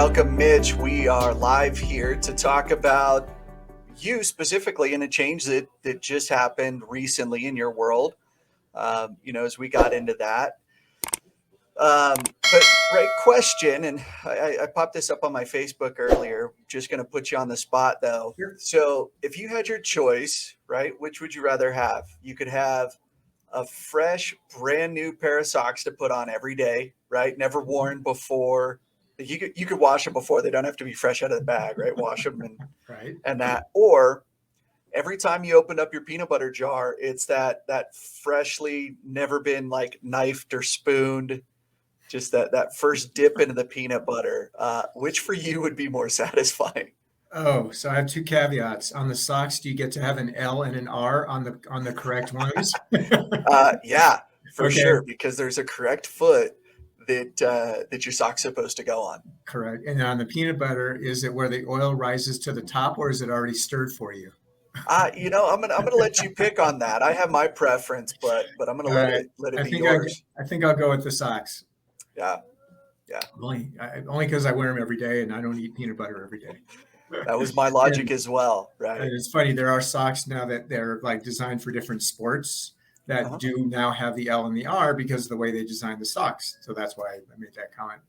Welcome, Mitch. We are live here to talk about you specifically and a change that just happened recently in your world. As we got into that. But right question, and I popped this up on my Facebook earlier. Just going to put you on the spot though. Sure. So if you had your choice, right, which would you rather have? You could have a fresh, brand new pair of socks to put on every day, right? Never worn before. You could wash them before. They don't have to be fresh out of the bag, right? Wash them Right. and that. Or every time you open up your peanut butter jar, it's that freshly, never been like knifed or spooned, just that first dip into the peanut butter. Which for you would be more satisfying? Oh, so I have two caveats. On the socks, do you get to have an L and an R on the correct ones? Yeah, for Okay, sure, because there's a correct foot that your sock's supposed to go on. correct. And on the peanut butter, is it where the oil rises to the top or is it already stirred for you? I'm gonna let you pick on that. I have my preference, but I'm gonna All let right. it I be think I yours. I think I'll go with the socks. Yeah, yeah. Only because I wear them every day and I don't eat peanut butter every day. That was my And logic as well, And right? it's funny, there are socks now that they're like designed for different sports that Uh-huh. do now have the L and the R because of the way they designed the socks. So that's why I made that comment.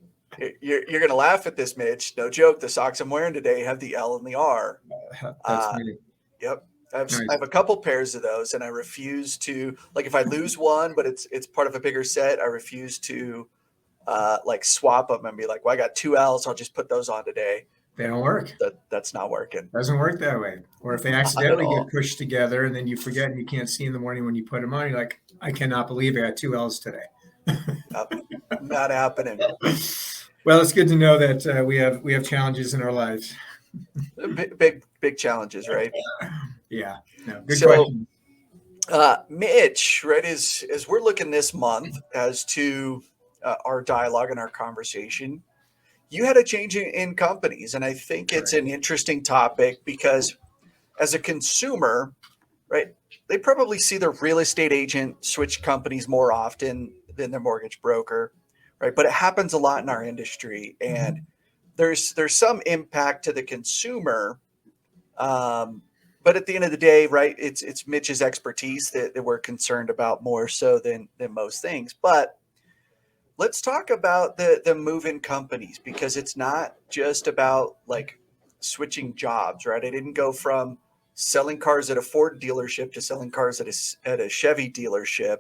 You're gonna laugh at this, Mitch. No joke. The socks I'm wearing today have the L and the R. That's Uh, funny. yep. I Nice. have a couple pairs of those, and I refuse to like if I lose one, but it's part of a bigger set. I refuse to like swap them and be like, well, I got two L's. I'll just put those on today. They don't work. That's not working. Doesn't work that way. Or if they Not at accidentally get all. pushed together and then you forget and you can't see in the morning when you put them on, you're like, I cannot believe I got two L's today. Yep. Not happening. Well, it's good to know that we have challenges in our lives. Big challenges, right? Yeah. No, good So, question. Mitch, right, as we're looking this month as to our dialogue and our conversation, you had a change in companies, and I think it's Correct. an interesting topic because as a consumer, right, they probably see their real estate agent switch companies more often than their mortgage broker, right? But it happens a lot in our industry, and Mhm. there's some impact to the consumer. Um, but at the end of the day, right, it's Mitch's expertise that we're concerned about more so than most things. But let's talk about the move in companies because it's not just about like switching jobs, right? I didn't go from selling cars at a Ford dealership to selling cars at a Chevy dealership.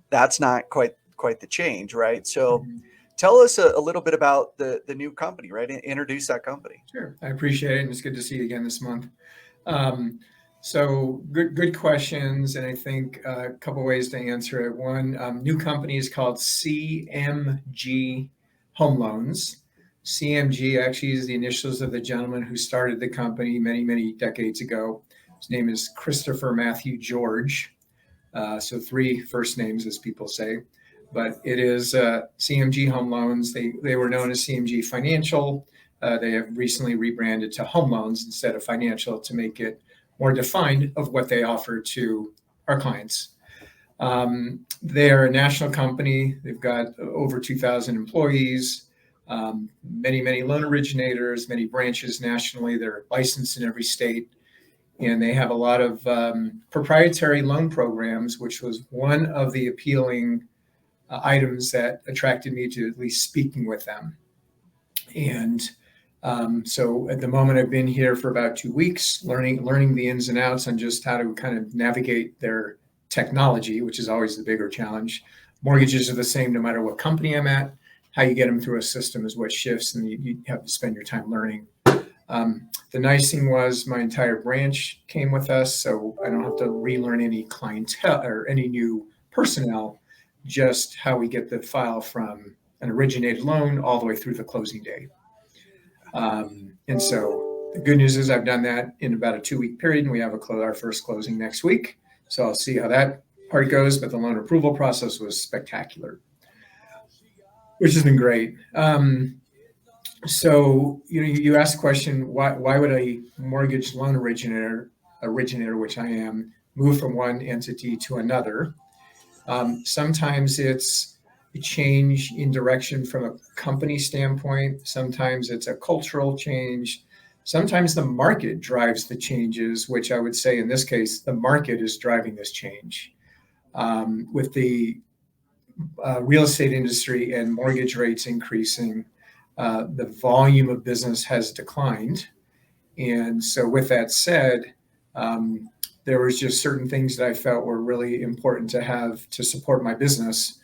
That's not quite the change, right? So Mhm. tell us a little bit about the new company, right? Introduce that company. Sure. I appreciate it. And it's good to see you again this month. Um, so good questions, and I think a couple ways to answer it. One, new company is called CMG Home Loans. CMG actually is the initials of the gentleman who started the company many decades ago. His name is Christopher Matthew George. So three first names, as people say. But it is CMG Home Loans. They were known as CMG Financial. They have recently rebranded to Home Loans instead of Financial to make it more defined of what they offer to our clients. They are a national company. They've got over 2,000 employees, many loan originators, many branches nationally. They're licensed in every state, and they have a lot of proprietary loan programs, which was one of the appealing items that attracted me to at least speaking with them. And so at the moment, I've been here for about 2 weeks, learning the ins and outs on just how to kind of navigate their technology, which is always the bigger challenge. Mortgages are the same no matter what company I'm at. How you get them through a system is what shifts, and you have to spend your time learning. The nice thing was my entire branch came with us, so I don't have to relearn any clientele or any new personnel, just how we get the file from an originated loan all the way through the closing day. And so the good news is I've done that in about a 2 week period, and we have our first closing next week. So I'll see how that part goes. But the loan approval process was spectacular, which has been great. So you asked the question, why would a mortgage loan originator, which I am, move from one entity to another? Sometimes it's a change in direction from a company standpoint. Sometimes it's a cultural change. Sometimes the market drives the changes, which I would say in this case, the market is driving this change. With the real estate industry and mortgage rates increasing, the volume of business has declined. And so, with that said, there was just certain things that I felt were really important to have to support my business.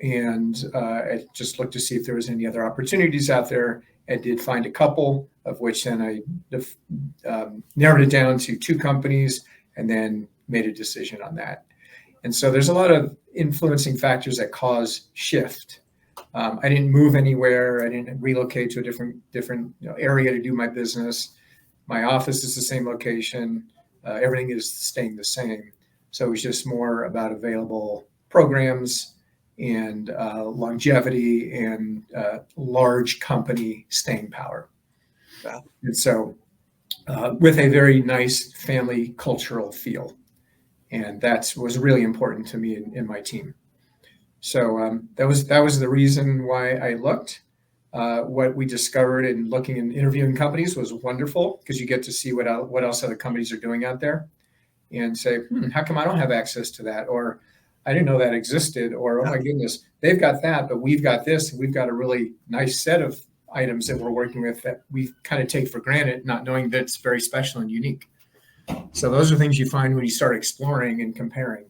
And I just looked to see if there was any other opportunities out there. I did find a couple, of which then I narrowed it down to two companies and then made a decision on that. And so there's a lot of influencing factors that cause shift. I didn't move anywhere. I didn't relocate to a different area to do my business. My office is the same location. Everything is staying the same. So it was just more about available programs and longevity and large company staying power. Wow. And so with a very nice family cultural feel. And that was really important to me in my team. So that was the reason why I looked. What we discovered in looking and interviewing companies was wonderful because you get to see what else other companies are doing out there and say, how come I don't have access to that? Or I didn't know that existed. Or, oh my goodness, they've got that, but we've got this. And we've got a really nice set of items that we're working with that we kind of take for granted, not knowing that it's very special and unique. So those are things you find when you start exploring and comparing.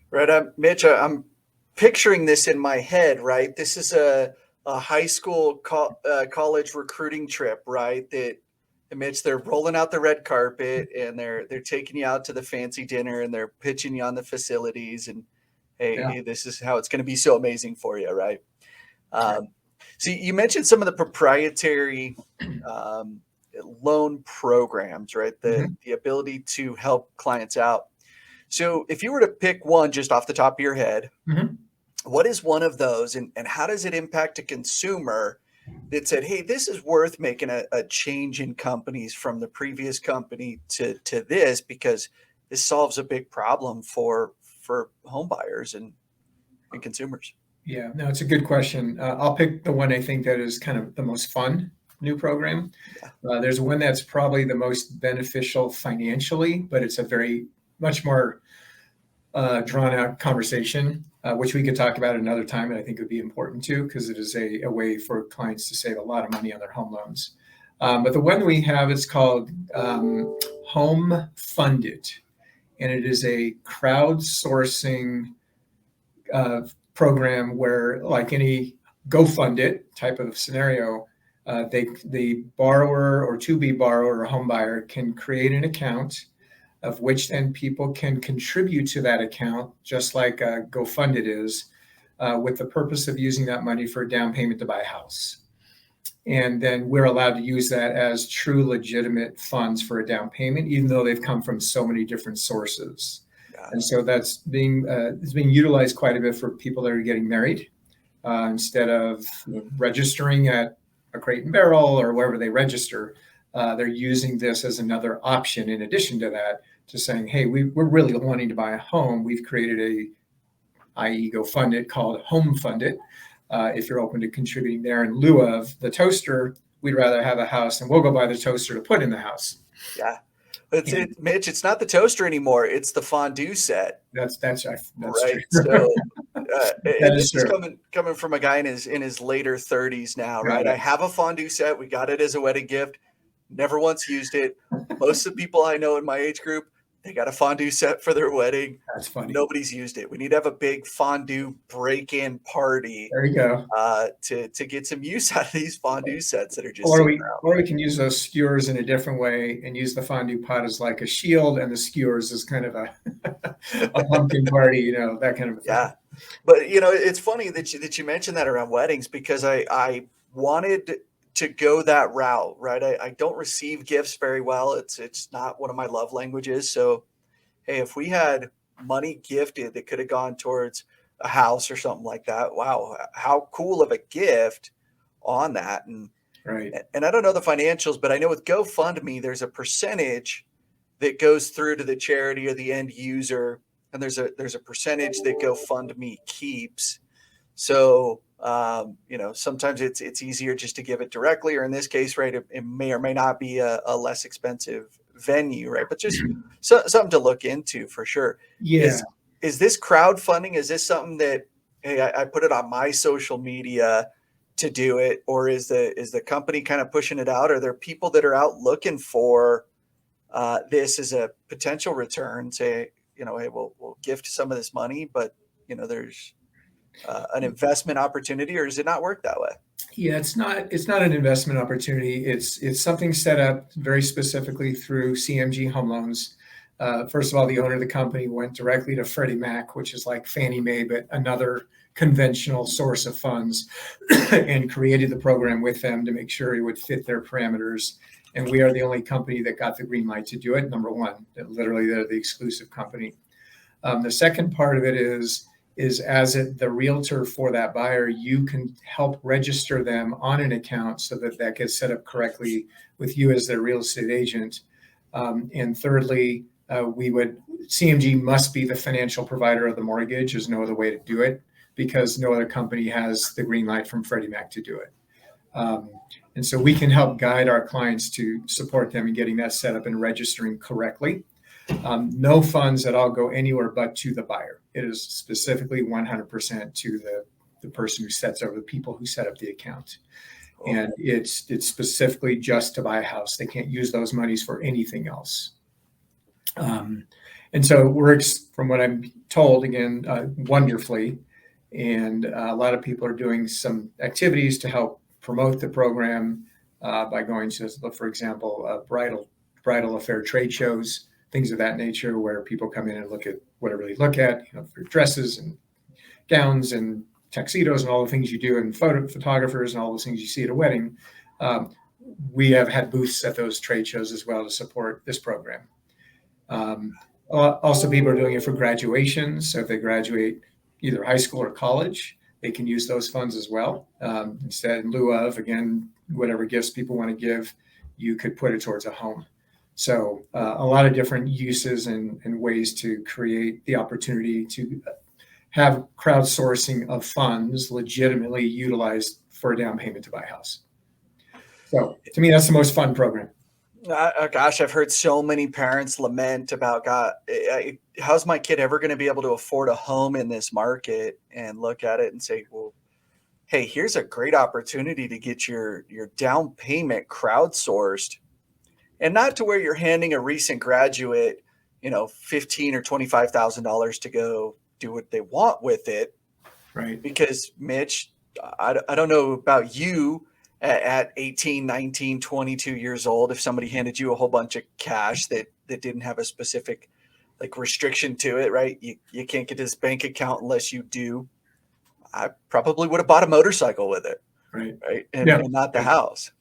Right. Mitch, I'm picturing this in my head, right? This is a high school college recruiting trip, right? That Mitch, they're rolling out the red carpet and they're taking you out to the fancy dinner and they're pitching you on the facilities and hey, this is how it's going to be so amazing for you, right? So you mentioned some of the proprietary loan programs, right? The ability to help clients out. So if you were to pick one just off the top of your head, what is one of those and how does it impact a consumer that said, hey, this is worth making a change in companies from the previous company to this because this solves a big problem for home buyers and consumers? Yeah, no, it's a good question. I'll pick the one I think that is kind of the most fun new program. There's one that's probably the most beneficial financially, but it's a very much more drawn out conversation, which we could talk about another time. And I think it would be important too, because it is a way for clients to save a lot of money on their home loans. But the one we have is called Home Funded. And it is a crowdsourcing program where, like any GoFundIt type of scenario, the borrower or to-be borrower or home buyer can create an account of which then people can contribute to that account, just like GoFundIt is, with the purpose of using that money for a down payment to buy a house. And then we're allowed to use that as true legitimate funds for a down payment, even though they've come from so many different sources. And so that's being utilized quite a bit for people that are getting married. Instead of registering at a Crate and Barrel or wherever they register, they're using this as another option in addition to that, to saying, hey, we're really wanting to buy a home. We've created i.e. GoFundIt called Home Funded. If you're open to contributing there in lieu of the toaster, we'd rather have a house and we'll go buy the toaster to put in the house. Yeah. Mitch, it's not the toaster anymore. It's the fondue set. That's right. True. So this is coming from a guy in his later 30s now, right? I have a fondue set. We got it as a wedding gift. Never once used it. Most of the people I know in my age group, they got a fondue set for their wedding. That's funny. Nobody's used it. We need to have a big fondue break-in party. There you go. To get some use out of these fondue sets that are just. Or we can use those skewers in a different way and use the fondue pot as like a shield, and the skewers as kind of a pumpkin party, that kind of a thing. Yeah, but it's funny that you mentioned that around weddings because I wanted to go that route, right? I don't receive gifts very well. It's not one of my love languages. So, hey, if we had money gifted that could have gone towards a house or something like that, wow, how cool of a gift on that. And right. And I don't know the financials, but I know with GoFundMe, there's a percentage that goes through to the charity or the end user, and there's a percentage that GoFundMe keeps. So, sometimes it's easier just to give it directly, or in this case, right, it may or may not be a less expensive venue, right? But just something to look into for sure. Yeah. Is is this crowdfunding? Is this something that, hey, I put it on my social media to do it, or is the company kind of pushing it out? Are there people that are out looking for this as a potential return? Say, hey, we'll gift some of this money, but there's an investment opportunity, or does it not work that way? Yeah, it's not an investment opportunity. It's something set up very specifically through CMG Home Loans. First of all, the owner of the company went directly to Freddie Mac, which is like Fannie Mae, but another conventional source of funds, and created the program with them to make sure it would fit their parameters. And we are the only company that got the green light to do it. Number one, that literally they're the exclusive company. The second part of it is as the realtor for that buyer, you can help register them on an account so that that gets set up correctly with you as their real estate agent. And thirdly, CMG must be the financial provider of the mortgage. There's no other way to do it because no other company has the green light from Freddie Mac to do it. And so we can help guide our clients to support them in getting that set up and registering correctly. No funds at all go anywhere but to the buyer. It is specifically 100% to the person who sets over the people who set up the account. And it's specifically just to buy a house. They can't use those monies for anything else. And so it works, from what I'm told, again, wonderfully. And a lot of people are doing some activities to help promote the program by going to, for example, bridal affair trade shows, things of that nature, where people come in and look at whatever they look at, for dresses and gowns and tuxedos and all the things you do, and photographers and all those things you see at a wedding. We have had booths at those trade shows as well to support this program. Also, people are doing it for graduations. So if they graduate either high school or college, they can use those funds as well. Instead, in lieu of, again, whatever gifts people want to give, you could put it towards a home. So a lot of different uses and ways to create the opportunity to have crowdsourcing of funds legitimately utilized for a down payment to buy a house. So to me, that's the most fun program. Gosh, I've heard so many parents lament about, God, how's my kid ever going to be able to afford a home in this market? And look at it and say, well, hey, here's a great opportunity to get your down payment crowdsourced, and not to where you're handing a recent graduate, $15,000 or $25,000 to go do what they want with it. Right. Because Mitch, I don't know about you, at 18, 19, 22 years old, if somebody handed you a whole bunch of cash that didn't have a specific restriction to it, right? You can't get this bank account unless you do. I probably would have bought a motorcycle with it. Right. Right. And not the house.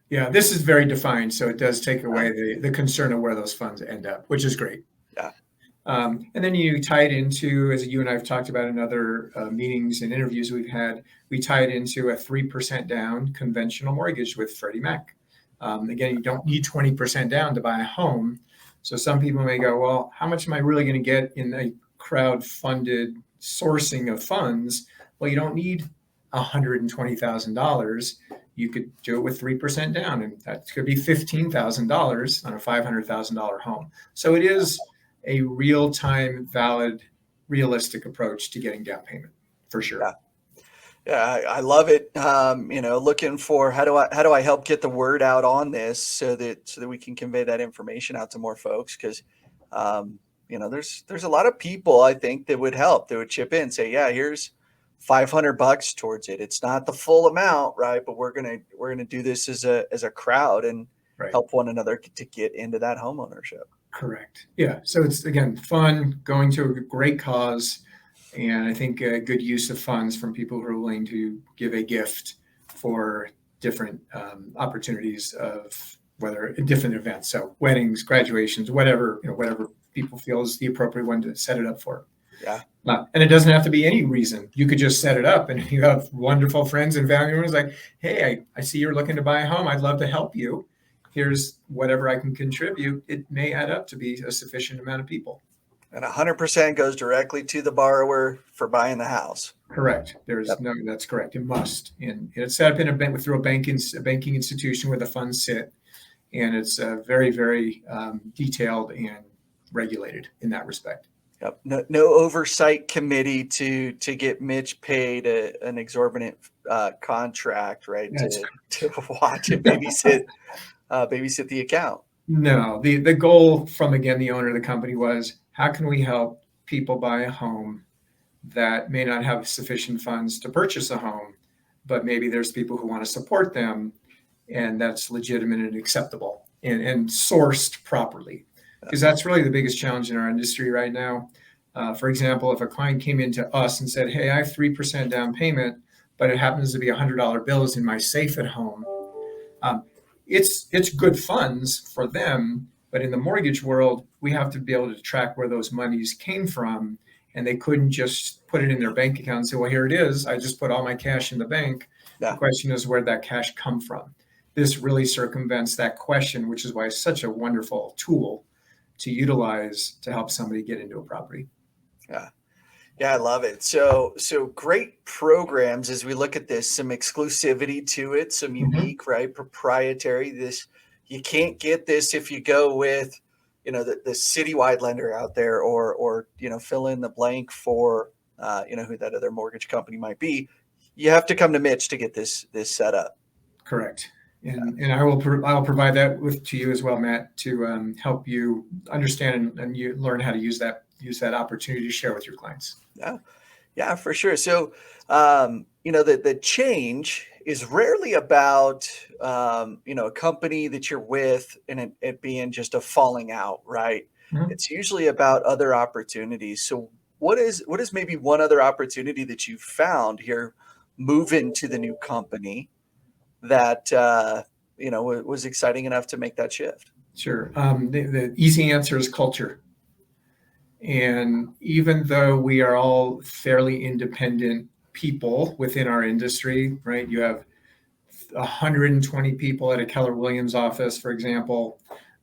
Yeah, this is very defined. So it does take away the concern of where those funds end up, which is great. Yeah. And then you tie it into, as you and I have talked about in other meetings and interviews we've had, we tie it into a 3% down conventional mortgage with Freddie Mac. Again, you don't need 20% down to buy a home. So some people may go, well, how much am I really going to get in a crowd-funded sourcing of funds? Well, you don't need $120,000. You could do it with 3% down, and that could be $15,000 on a $500,000 home. So it is a real-time, valid, realistic approach to getting down payment, for sure. Yeah, I love it. Looking for how do I help get the word out on this so that we can convey that information out to more folks, because there's a lot of people, I think, that would help, that would chip in and say, yeah, here's $500 towards it. It's not the full amount, right? But we're gonna do this as a crowd and help one another to get into that home ownership. Correct. Yeah. So it's, again, fun, going to a great cause, and I think a good use of funds from people who are willing to give a gift for different opportunities of whether different events. So weddings, graduations, whatever people feel is the appropriate one to set it up for. Yeah. And it doesn't have to be any reason. You could just set it up, and you have wonderful friends and family members like, hey, I see you're looking to buy a home. I'd love to help you. Here's whatever I can contribute. It may add up to be a sufficient amount of people. And 100% goes directly to the borrower for buying the house. Correct. There's Yep. no, that's correct. It must. And it's set up in a bank through a banking institution where the funds sit. And it's very, very detailed and regulated in that respect. Yep. No oversight committee to get Mitch paid an exorbitant contract, right? That's To watch and babysit the account. No, the goal from, again, the owner of the company was, how can we help people buy a home that may not have sufficient funds to purchase a home, but maybe there's people who want to support them, and that's legitimate and acceptable and sourced properly. Because that's really the biggest challenge in our industry right now. For example, if a client came into us and said, "Hey, I have 3% down payment, but it happens to be $100 bills in my safe at home," um, it's good funds for them, but in the mortgage world, we have to be able to track where those monies came from, and they couldn't just put it in their bank account and say, "Well, here it is. I just put all my cash in the bank." The Yeah. question is, where'd that cash come from? This really circumvents that question, which is why it's such a wonderful tool to utilize to help somebody get into a property. Yeah. Yeah, I love it. So great programs as we look at this, some exclusivity to it, some Mhm. unique, right? Proprietary. This you can't get this if you go with, the citywide lender out there or fill in the blank for who that other mortgage company might be. You have to come to Mitch to get this set up. Correct. And I will provide that to you as well, Matt, to help you understand and you learn how to use that opportunity to share with your clients. Yeah. Yeah, for sure. So, the change is rarely about, a company that you're with and it being just a falling out, right? Mhm. It's usually about other opportunities. So, what is maybe one other opportunity that you found here moving to the new company that was exciting enough to make that shift? Sure. The easy answer is culture. And even though we are all fairly independent people within our industry, right? You have 120 people at a Keller Williams office, for example,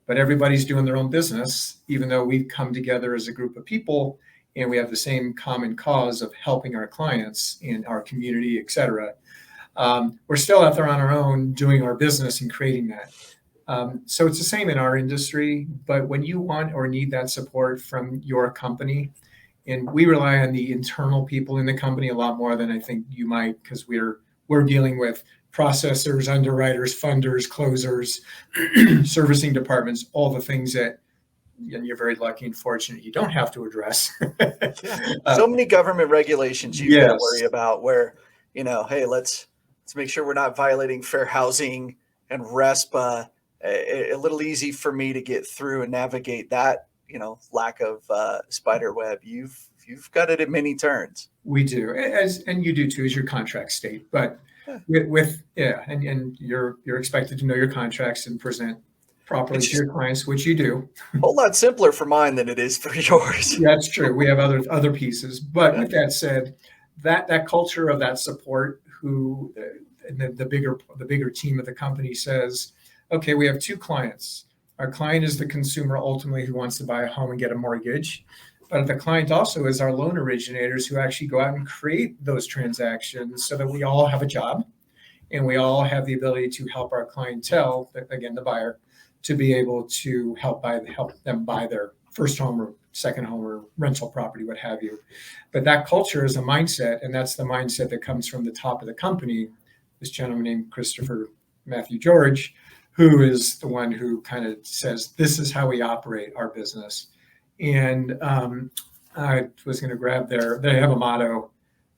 but everybody's doing their own business, even though we've come together as a group of people and we have the same common cause of helping our clients in our community, et cetera. We're still out there on our own doing our business and creating that. So it's the same in our industry, but when you want or need that support from your company, and we rely on the internal people in the company a lot more than I think you might, because we're dealing with processors, underwriters, funders, closers, servicing departments, all the things that, and you're very lucky and fortunate you don't have to address. Yeah. uh, So many government regulations you've got to yes, worry about where, hey, let's make sure we're not violating fair housing and RESPA. A little easy for me to get through and navigate that, lack of spider web. You've got it at many turns. we do, and you do too, as your contract state. But Yeah. with yeah, and you're expected to know your contracts and present properly It's to just your clients, which you do. a whole lot simpler for mine than it is for yours. That's true. We have other pieces, but Yeah. with that said, that culture of that support, who the bigger team of the company says, okay, we have two clients. Our client is the consumer ultimately who wants to buy a home and get a mortgage, but the client also is our loan originators who actually go out and create those transactions so that we all have a job and we all have the ability to help our clientele, again, the buyer, to be able to help them buy their first home or second home or rental property, what have you. But that culture is a mindset, and that's the mindset that comes from the top of the company. This gentleman named Christopher Matthew George, who is the one who kind of says, "This is how we operate our business." And I was going to grab they have a motto,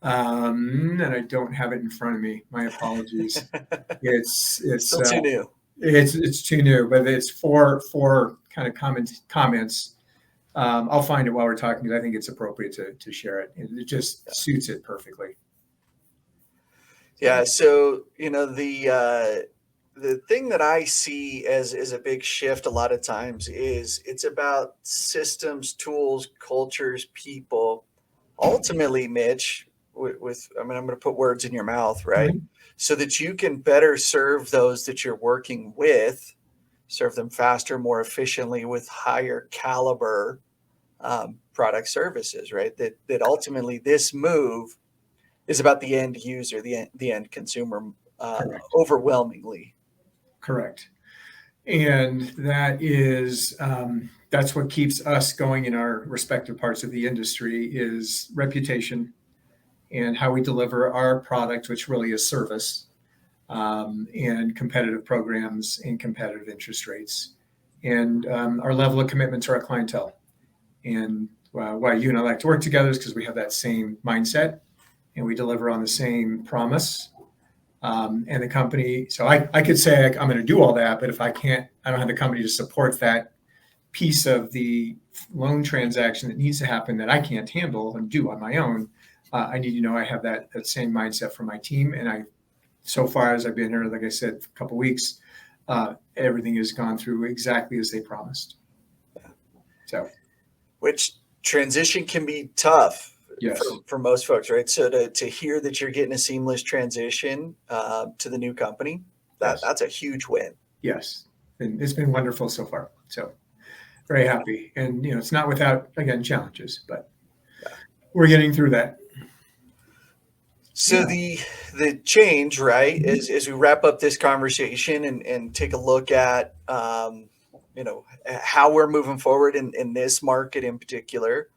and I don't have it in front of me. My apologies. It's Still too new. it's too new, but it's four kind of comments. I'll find it while we're talking because I think it's appropriate to share it. It just suits it perfectly. So Yeah, so the thing that I see as a big shift a lot of times is it's about systems, tools, cultures, people. Ultimately, Mitch, with I mean, I'm going to put words in your mouth, right? mhm, So that you can better serve those that you're working with, serve them faster, more efficiently, with higher caliber product services, right? That ultimately this move is about the end user, the end consumer, Correct. overwhelmingly. Correct. And that's what keeps us going in our respective parts of the industry is reputation and how we deliver our product, which really is service, and competitive programs and competitive interest rates, and our level of commitment to our clientele. And why you and I like to work together is because we have that same mindset and we deliver on the same promise. And the company, so I could say I'm going to do all that, but if I don't have the company to support that piece of the loan transaction that needs to happen that I can't handle and do on my own. I need to know I have that same mindset for my team. And so far as I've been here, like I said, a couple of weeks, everything has gone through exactly as they promised. So, which transition can be tough yes, for most folks, right? So to hear that you're getting a seamless transition to the new company, yes, that's a huge win. yes, and it's been wonderful so far. So very happy, and it's not without again challenges, but we're getting through that. So the change, right, as we wrap up this conversation and take a look at how we're moving forward in this market in particular.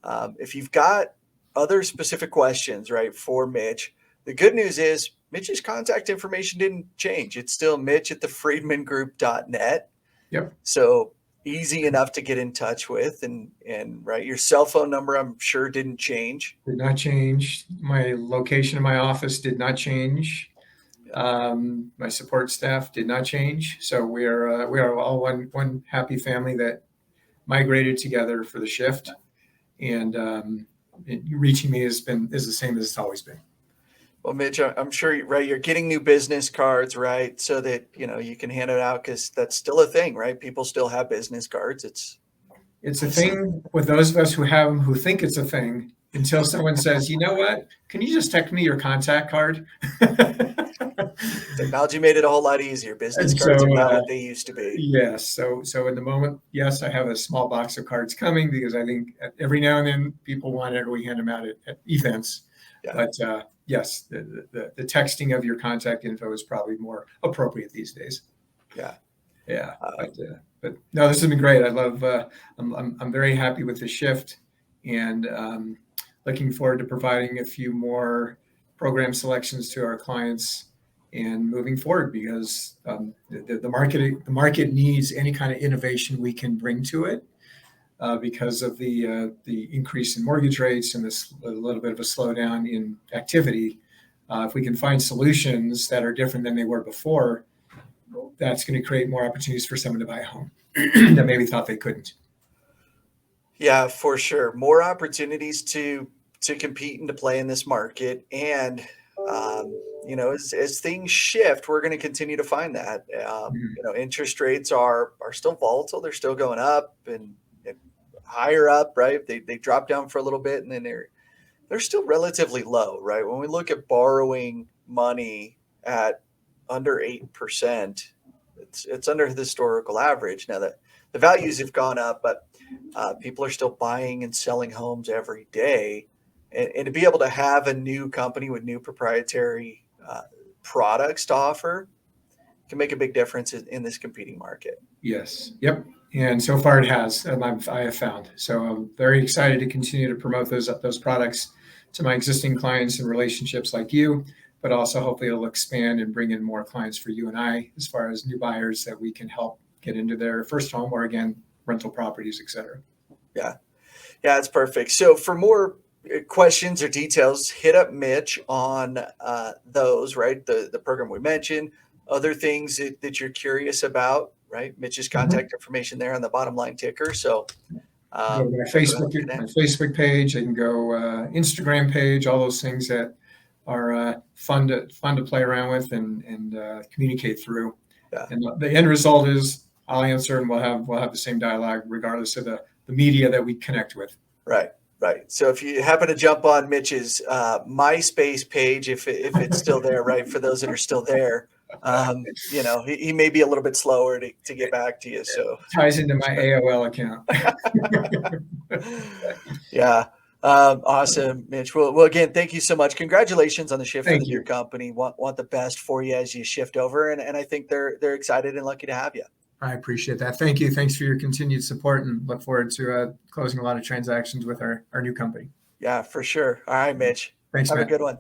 If you've got other specific questions, right, for Mitch, the good news is Mitch's contact information didn't change. It's still Mitch at thefriedmangroup.net. Yep. So easy enough to get in touch with, and right, your cell phone number I'm sure didn't change. Did not change. My location of my office did not change. My support staff did not change. So we are all one happy family that migrated together for the shift. And reaching me is the same as it's always been. Well, Mitch, I'm sure, right, you're getting new business cards, right, so that you can hand it out, because that's still a thing, right? People still have business cards. It's a thing with those of us who have them, who think it's a thing, until someone says, you know what, can you just text me your contact card? Technology made it a whole lot easier. Business cards are not what they used to be. Yes. So in the moment, yes, I have a small box of cards coming, because I think every now and then people want it, or we hand them out at events. Yeah. But yes, the texting of your contact info is probably more appropriate these days. Yeah. Yeah. But no, this has been great. I love. I'm very happy with the shift, and looking forward to providing a few more program selections to our clients and moving forward, because the market needs any kind of innovation we can bring to it, because of the increase in mortgage rates and this a little bit of a slowdown in activity. If we can find solutions that are different than they were before, that's going to create more opportunities for someone to buy a home that maybe thought they couldn't. Yeah, for sure. More opportunities to compete and to play in this market. And, as things shift, we're going to continue to find that. Interest rates are still volatile. They're still going up and higher up, right? They dropped down for a little bit, and then they're still relatively low, right? When we look at borrowing money at under 8%, it's under the historical average. Now that the values have gone up, but people are still buying and selling homes every day. And to be able to have a new company with new proprietary products to offer can make a big difference in this competing market. Yes. Yep. And so far it has, I have found. So I'm very excited to continue to promote those products to my existing clients and relationships like you, but also hopefully it'll expand and bring in more clients for you and I, as far as new buyers that we can help get into their first home, or again, rental properties, et cetera. Yeah, it's perfect. So for more questions or details, hit up Mitch on those, right? The program we mentioned, other things that you're curious about, right? Mitch's contact information there on the bottom line ticker. So go to my Facebook page. I can go Instagram page, all those things that are fun to play around with and communicate through. Yeah. And the end result is I'll answer, and we'll have the same dialogue regardless of the media that we connect with. Right. So if you happen to jump on Mitch's MySpace page, if it's still there, right, for those that are still there, he may be a little bit slower to get back to you. So ties into my AOL account. Yeah. Awesome, Mitch. Well, again, thank you so much. Congratulations on the shift for the Thank new you. company. Want the best for you as you shift over, and I think they're excited and lucky to have you. I appreciate that. Thank you. Thanks for your continued support and look forward to closing a lot of transactions with our new company. Yeah, for sure. All right, Mitch. Thanks, Have a Matt. good one.